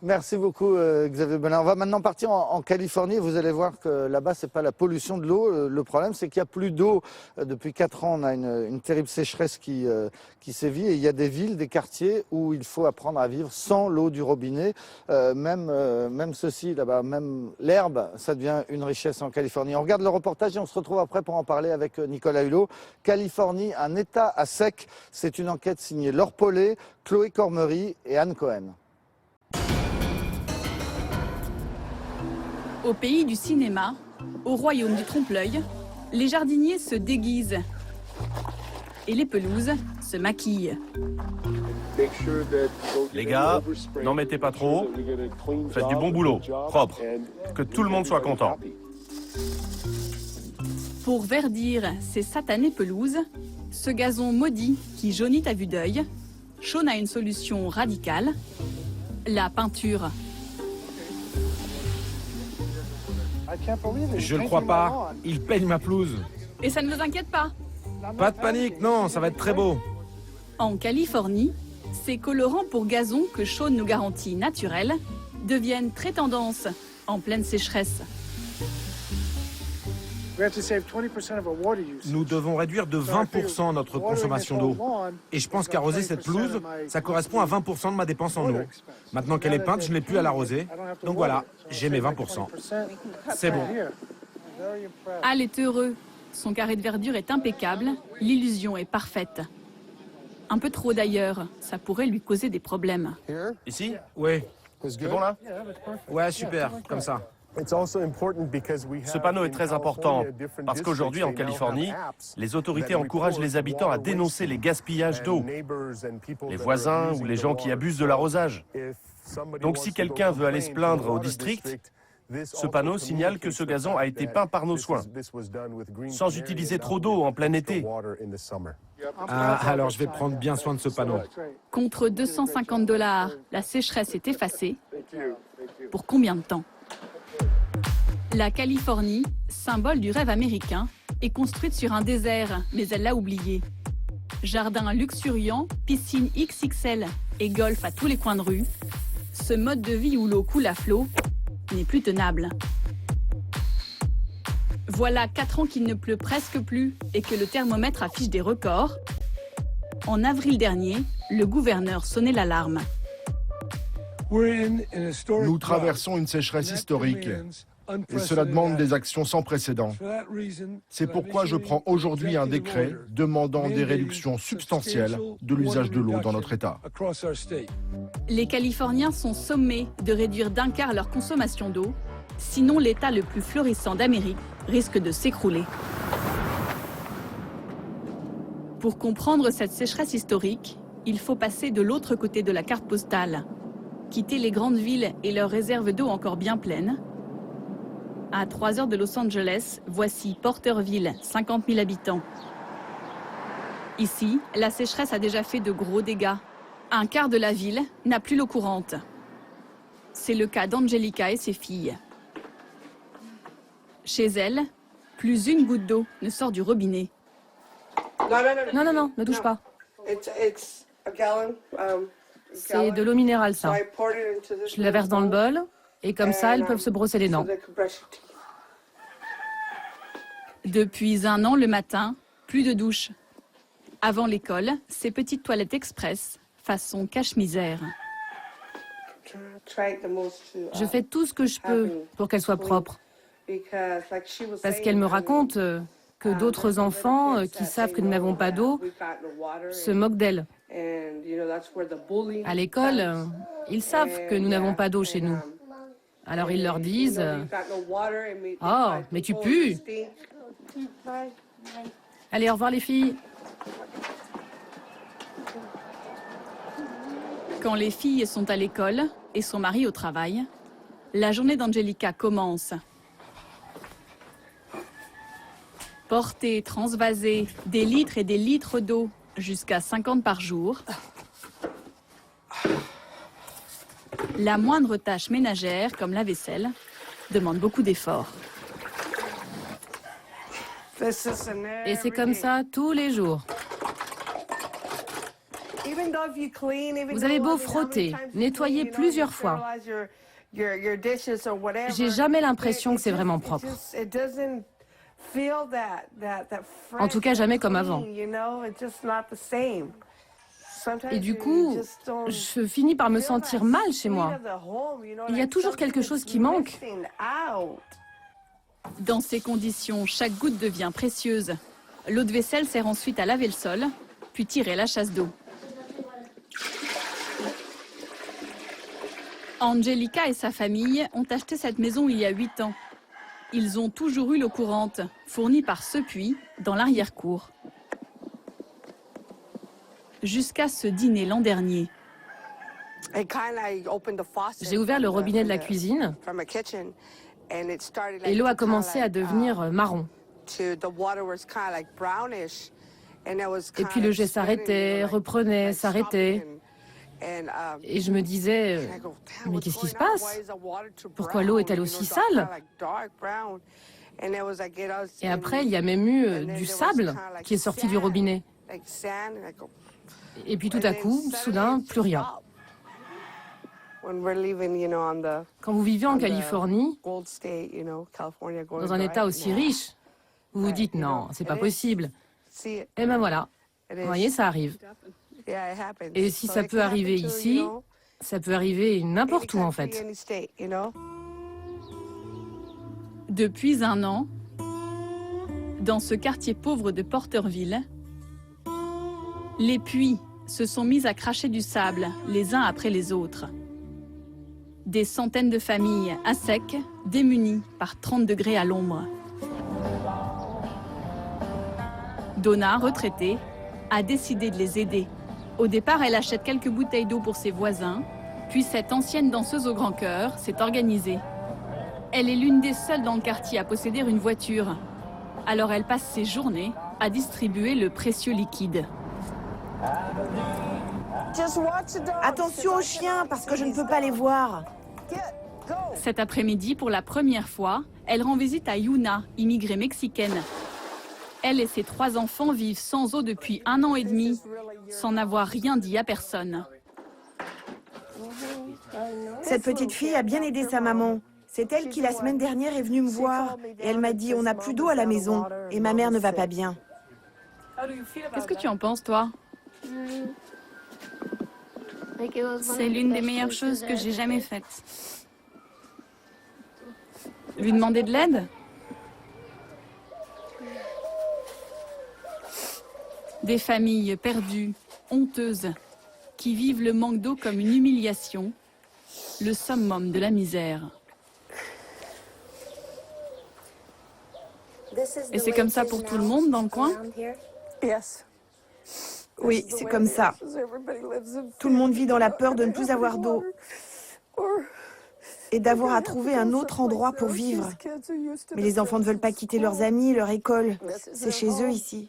Merci beaucoup Xavier Belin. On va maintenant partir en Californie. Vous allez voir que là-bas, c'est pas la pollution de l'eau. Le problème, c'est qu'il n'y a plus d'eau. Depuis 4 ans, on a une terrible sécheresse qui sévit. Et il y a des villes, des quartiers où il faut apprendre à vivre sans l'eau du robinet. Même ceci là-bas, même l'herbe, ça devient une richesse en Californie. On regarde le reportage et on se retrouve après pour en parler avec Nicolas Hulot. Californie, un État à sec. C'est une enquête signée Laure Paulet, Chloé Cormery et Anne Cohen. Au pays du cinéma, au royaume du trompe-l'œil, les jardiniers se déguisent et les pelouses se maquillent. Les gars, n'en mettez pas trop. Faites du bon boulot, propre. Que tout le monde soit content. Pour verdir ces satanées pelouses, ce gazon maudit qui jaunit à vue d'œil, Sean a une solution radicale, la peinture. Je ne crois pas. Il peigne ma pelouse. Et ça ne vous inquiète pas? Pas de panique, non, ça va être très beau. En Californie, ces colorants pour gazon que Sean nous garantit naturels deviennent très tendance en pleine sécheresse. Nous devons réduire de 20% notre consommation d'eau. Et je pense qu'arroser cette pelouse, ça correspond à 20% de ma dépense en eau. Maintenant qu'elle est peinte, je n'ai plus à l'arroser. Donc voilà, j'ai mes 20%. C'est bon. Al est heureux. Son carré de verdure est impeccable. L'illusion est parfaite. Un peu trop d'ailleurs. Ça pourrait lui causer des problèmes. Ici? Ouais. C'est bon là? Ouais, super, comme ça. Ce panneau est très important parce qu'aujourd'hui en Californie, les autorités encouragent les habitants à dénoncer les gaspillages d'eau, les voisins ou les gens qui abusent de l'arrosage. Donc si quelqu'un veut aller se plaindre au district, ce panneau signale que ce gazon a été peint par nos soins, sans utiliser trop d'eau en plein été. Ah, alors je vais prendre bien soin de ce panneau. Contre 250 $, la sécheresse est effacée. Pour combien de temps? La Californie, symbole du rêve américain, est construite sur un désert, mais elle l'a oublié. Jardin luxuriant, piscine XXL et golf à tous les coins de rue, ce mode de vie où l'eau coule à flot n'est plus tenable. Voilà 4 ans qu'il ne pleut presque plus et que le thermomètre affiche des records. En avril dernier, le gouverneur sonnait l'alarme. Nous traversons une sécheresse historique et cela demande des actions sans précédent. C'est pourquoi je prends aujourd'hui un décret demandant des réductions substantielles de l'usage de l'eau dans notre État. Les Californiens sont sommés de réduire d'un quart leur consommation d'eau, sinon l'État le plus florissant d'Amérique risque de s'écrouler. Pour comprendre cette sécheresse historique, il faut passer de l'autre côté de la carte postale, quitter les grandes villes et leurs réserves d'eau encore bien pleines. À 3 heures de Los Angeles, voici Porterville, 50 000 habitants. Ici, la sécheresse a déjà fait de gros dégâts. Un quart de la ville n'a plus l'eau courante. C'est le cas d'Angelica et ses filles. Chez elle, plus une goutte d'eau ne sort du robinet. Non, non, non, ne touche pas. C'est de l'eau minérale, ça. Je la verse dans le bol, et comme ça, elles peuvent se brosser les dents. Depuis 1 an le matin, plus de douche. Avant l'école, ces petites toilettes express, façon cache-misère. Je fais tout ce que je peux pour qu'elle soit propre. Parce qu'elle me raconte que d'autres enfants qui savent que nous n'avons pas d'eau se moquent d'elle. À l'école, ils savent que nous n'avons pas d'eau chez nous. Alors ils leur disent « Oh, mais tu pues !» Allez, au revoir les filles. Quand les filles sont à l'école et son mari au travail, la journée d'Angelica commence. Porter, transvaser des litres et des litres d'eau, jusqu'à 50 par jour. La moindre tâche ménagère, comme la vaisselle, demande beaucoup d'efforts. Et c'est comme ça tous les jours. Vous avez beau frotter, nettoyer plusieurs fois. J'ai jamais l'impression que c'est vraiment propre. En tout cas, jamais comme avant. Et du coup, je finis par me sentir mal chez moi. Il y a toujours quelque chose qui manque. Dans ces conditions, chaque goutte devient précieuse. L'eau de vaisselle sert ensuite à laver le sol, puis tirer la chasse d'eau. Angelica et sa famille ont acheté cette maison il y a 8 ans. Ils ont toujours eu l'eau courante, fournie par ce puits dans l'arrière-cour. Jusqu'à ce dîner l'an dernier. J'ai ouvert le robinet de la cuisine et l'eau a commencé à devenir marron. Et puis le jet s'arrêtait, reprenait, s'arrêtait. Et je me disais, mais qu'est-ce qui se passe? Pourquoi l'eau est-elle aussi sale? Et après, il y a même eu du sable qui est sorti du robinet. Et puis tout à coup, soudain, plus rien. Quand vous vivez en Californie, dans un état aussi riche, vous vous dites non, c'est pas possible. Et ben voilà, vous voyez, ça arrive. Et si ça peut arriver ici, ça peut arriver n'importe où en fait. Depuis 1 an, dans ce quartier pauvre de Porterville, les puits se sont mis à cracher du sable les uns après les autres. Des centaines de familles à sec, démunies par 30 degrés à l'ombre. Donna, retraitée, a décidé de les aider. Au départ, elle achète quelques bouteilles d'eau pour ses voisins, puis cette ancienne danseuse au grand cœur s'est organisée. Elle est l'une des seules dans le quartier à posséder une voiture. Alors elle passe ses journées à distribuer le précieux liquide. Attention aux chiens, parce que je ne peux pas les voir. Cet après-midi, pour la première fois, elle rend visite à Yuna, immigrée mexicaine. Elle et ses 3 enfants vivent sans eau depuis 1 an et demi, sans n'avoir rien dit à personne. Cette petite fille a bien aidé sa maman. C'est elle qui, la semaine dernière, est venue me voir. Et elle m'a dit, on n'a plus d'eau à la maison. Et ma mère ne va pas bien. Qu'est-ce que tu en penses, toi? C'est l'une des meilleures choses que j'ai jamais faites. Lui demander de l'aide? Des familles perdues, honteuses, qui vivent le manque d'eau comme une humiliation, le summum de la misère. Et c'est comme ça pour tout le monde dans le coin? Oui, c'est comme ça. Tout le monde vit dans la peur de ne plus avoir d'eau et d'avoir à trouver un autre endroit pour vivre. Mais les enfants ne veulent pas quitter leurs amis, leur école. C'est chez eux ici.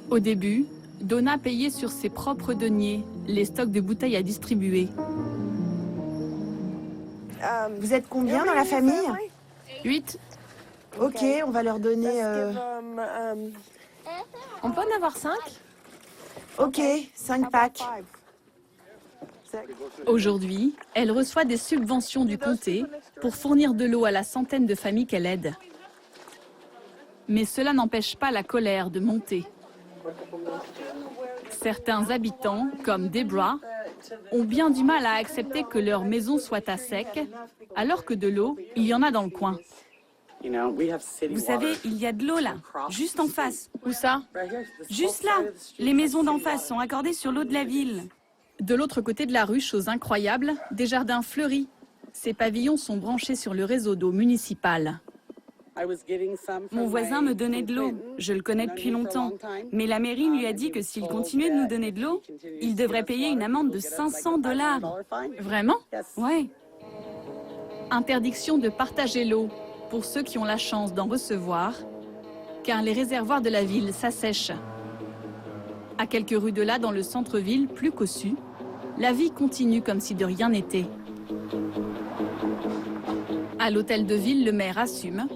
Au début, Donna payait sur ses propres deniers les stocks de bouteilles à distribuer. Vous êtes combien dans la famille? 8. Ok, on va leur donner... On peut en avoir 5? Ok, 5 packs. Aujourd'hui, elle reçoit des subventions du comté pour fournir de l'eau à la centaine de familles qu'elle aide. Mais cela n'empêche pas la colère de monter. Certains habitants, comme Deborah, ont bien du mal à accepter que leur maison soit à sec, alors que de l'eau, il y en a dans le coin. Vous savez, il y a de l'eau là, juste en face. Où ça? Juste là. Les maisons d'en face sont accordées sur l'eau de la ville. De l'autre côté de la rue, chose incroyable, des jardins fleuris. Ces pavillons sont branchés sur le réseau d'eau municipal. Mon voisin me donnait de l'eau. Je le connais depuis longtemps. Mais la mairie lui a dit que s'il continuait de nous donner de l'eau, il devrait payer une amende de $500. Vraiment? Ouais. Interdiction de partager l'eau pour ceux qui ont la chance d'en recevoir, car les réservoirs de la ville s'assèchent. À quelques rues de là, dans le centre-ville, plus qu'au-dessus, la vie continue comme si de rien n'était. À l'hôtel de ville, le maire assume.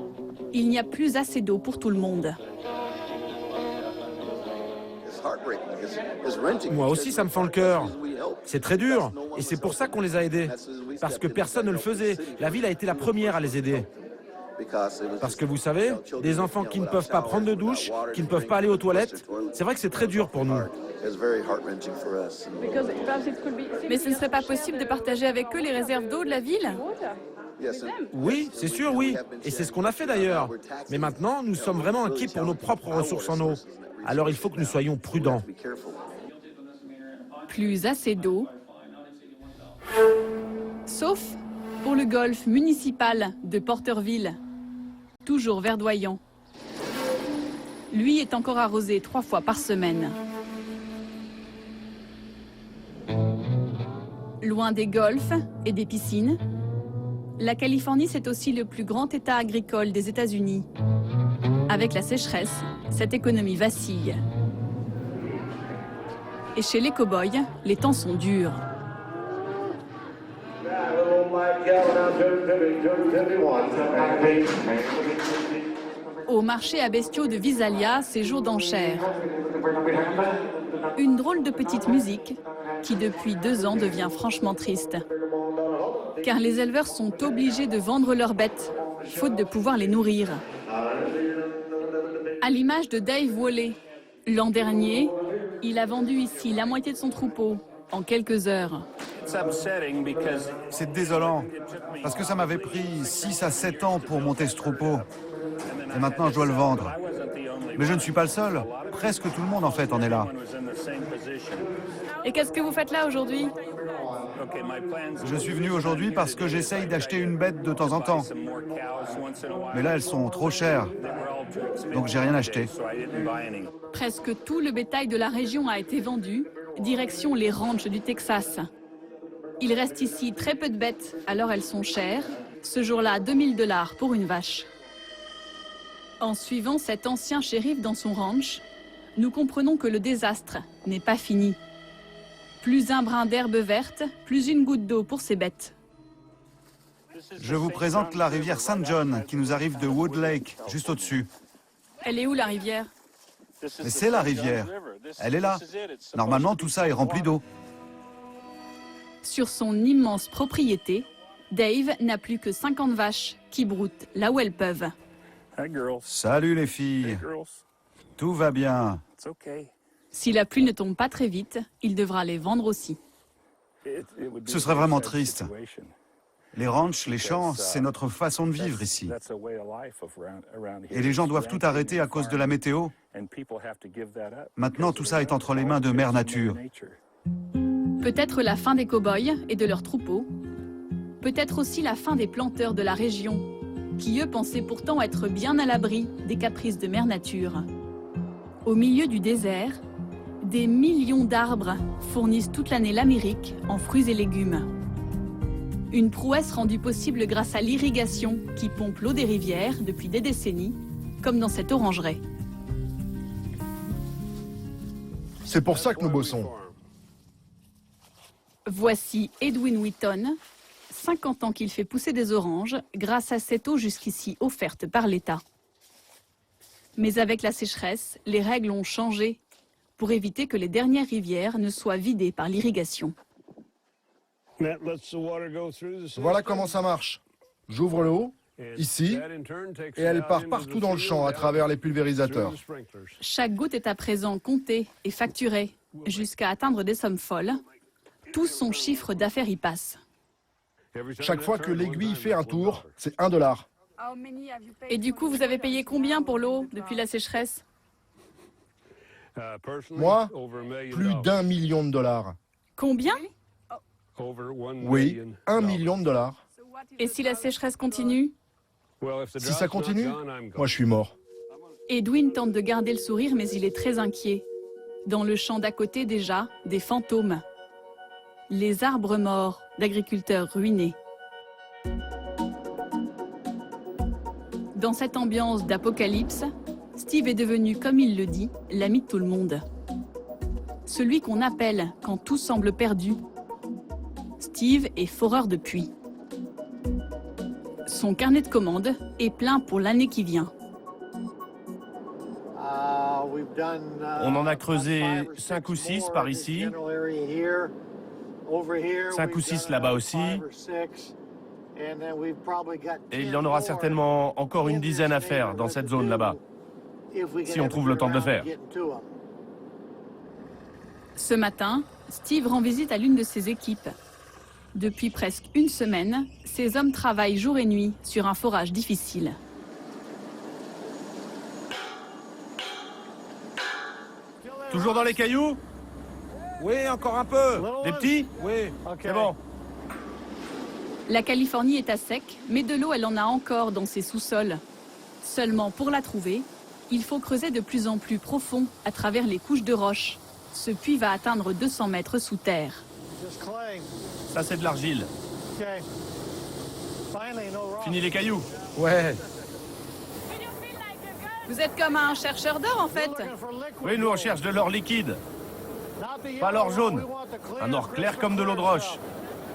Il n'y a plus assez d'eau pour tout le monde. Moi aussi, ça me fend le cœur. C'est très dur, et c'est pour ça qu'on les a aidés. Parce que personne ne le faisait. La ville a été la première à les aider. Parce que vous savez, des enfants qui ne peuvent pas prendre de douche, qui ne peuvent pas aller aux toilettes, c'est vrai que c'est très dur pour nous. Mais ce ne serait pas possible de partager avec eux les réserves d'eau de la ville? Oui, c'est sûr, oui. Et c'est ce qu'on a fait d'ailleurs. Mais maintenant, nous sommes vraiment inquiets pour nos propres ressources en eau. Alors il faut que nous soyons prudents. Plus assez d'eau. Sauf pour le golfe municipal de Porterville, toujours verdoyant. Lui est encore arrosé 3 fois par semaine. Loin des golfs et des piscines, la Californie, c'est aussi le plus grand État agricole des États-Unis. Avec la sécheresse, cette économie vacille. Et chez les cow-boys, les temps sont durs. Au marché à bestiaux de Visalia, c'est jour d'enchères. Une drôle de petite musique qui, depuis 2 ans, devient franchement triste. Car les éleveurs sont obligés de vendre leurs bêtes, faute de pouvoir les nourrir. À l'image de Dave Woolley, l'an dernier, il a vendu ici la moitié de son troupeau en quelques heures. C'est désolant, parce que ça m'avait pris 6 à 7 ans pour monter ce troupeau. Et maintenant, je dois le vendre. Mais je ne suis pas le seul. Presque tout le monde, en fait, en est là. Et qu'est-ce que vous faites là aujourd'hui? Je suis venu aujourd'hui parce que j'essaye d'acheter une bête de temps en temps. Mais là, elles sont trop chères. Donc, j'ai rien acheté. Presque tout le bétail de la région a été vendu, direction les ranchs du Texas. Il reste ici très peu de bêtes, alors elles sont chères. Ce jour-là, $2000 pour une vache. En suivant cet ancien shérif dans son ranch, nous comprenons que le désastre n'est pas fini. Plus un brin d'herbe verte, plus une goutte d'eau pour ces bêtes. Je vous présente la rivière St. John, qui nous arrive de Wood Lake, juste au-dessus. Elle est où la rivière? Mais c'est la rivière. Elle est là. Normalement, tout ça est rempli d'eau. Sur son immense propriété, Dave n'a plus que 50 vaches qui broutent là où elles peuvent. Salut les filles. Tout va bien. Si la pluie ne tombe pas très vite, il devra les vendre aussi. Ce serait vraiment triste. Les ranchs, les champs, c'est notre façon de vivre ici. Et les gens doivent tout arrêter à cause de la météo. Maintenant, tout ça est entre les mains de Mère Nature. Peut-être la fin des cow-boys et de leurs troupeaux. Peut-être aussi la fin des planteurs de la région, qui eux pensaient pourtant être bien à l'abri des caprices de Mère Nature. Au milieu du désert, des millions d'arbres fournissent toute l'année l'Amérique en fruits et légumes. Une prouesse rendue possible grâce à l'irrigation qui pompe l'eau des rivières depuis des décennies, comme dans cette orangeraie. C'est pour ça que nous bossons. Voici Edwin Wheaton, 50 ans qu'il fait pousser des oranges grâce à cette eau jusqu'ici offerte par l'État. Mais avec la sécheresse, les règles ont changé pour éviter que les dernières rivières ne soient vidées par l'irrigation. Voilà comment ça marche. J'ouvre l'eau, ici, et elle part partout dans le champ à travers les pulvérisateurs. Chaque goutte est à présent comptée et facturée jusqu'à atteindre des sommes folles. Tout son chiffre d'affaires y passe. Chaque fois que l'aiguille fait un tour, c'est $1. Et du coup, vous avez payé combien pour l'eau depuis la sécheresse? Moi, plus d'1 million de dollars. Combien? Oui, $1 million. Et si la sécheresse continue? Si ça continue, moi je suis mort. Edwin tente de garder le sourire, mais il est très inquiet. Dans le champ d'à côté déjà, des fantômes. Les arbres morts d'agriculteurs ruinés. Dans cette ambiance d'apocalypse, Steve est devenu, comme il le dit, l'ami de tout le monde. Celui qu'on appelle quand tout semble perdu. Steve est foreur de puits. Son carnet de commandes est plein pour l'année qui vient. On en a creusé 5 ou 6 par ici, 5 ou 6 là-bas aussi, et il y en aura certainement encore une dizaine à faire dans cette zone là-bas, si on trouve le temps de le faire. Ce matin, Steve rend visite à l'une de ses équipes. Depuis presque une semaine, ces hommes travaillent jour et nuit sur un forage difficile. Toujours dans les cailloux? Oui, encore un peu. Des petits? Oui. C'est bon. La Californie est à sec, mais de l'eau, elle en a encore dans ses sous-sols. Seulement, pour la trouver, il faut creuser de plus en plus profond à travers les couches de roches. Ce puits va atteindre 200 mètres sous terre. Ça, c'est de l'argile. Fini les cailloux. Ouais. Vous êtes comme un chercheur d'or, en fait. Oui, nous, on cherche de l'or liquide. Pas l'or jaune. Un or clair comme de l'eau de roche.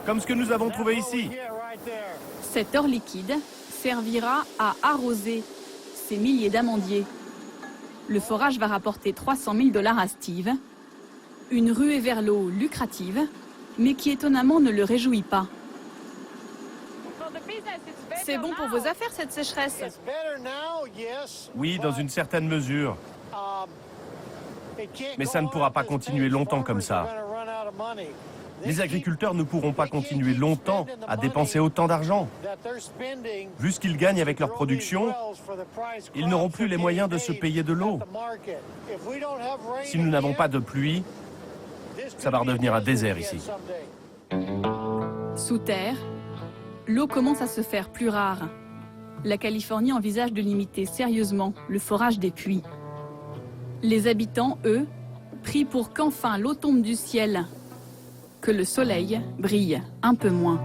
Comme ce que nous avons trouvé ici. Cet or liquide servira à arroser ces milliers d'amandiers. Le forage va rapporter 300 000 $ à Steve. Une ruée vers l'eau lucrative, mais qui étonnamment ne le réjouit pas. C'est bon pour vos affaires, cette sécheresse? Oui, dans une certaine mesure. Mais ça ne pourra pas continuer longtemps comme ça. Les agriculteurs ne pourront pas continuer longtemps à dépenser autant d'argent. Vu ce qu'ils gagnent avec leur production, ils n'auront plus les moyens de se payer de l'eau. Si nous n'avons pas de pluie, ça va redevenir un désert ici. Sous terre, l'eau commence à se faire plus rare. La Californie envisage de limiter sérieusement le forage des puits. Les habitants, eux, prient pour qu'enfin l'eau tombe du ciel, que le soleil brille un peu moins.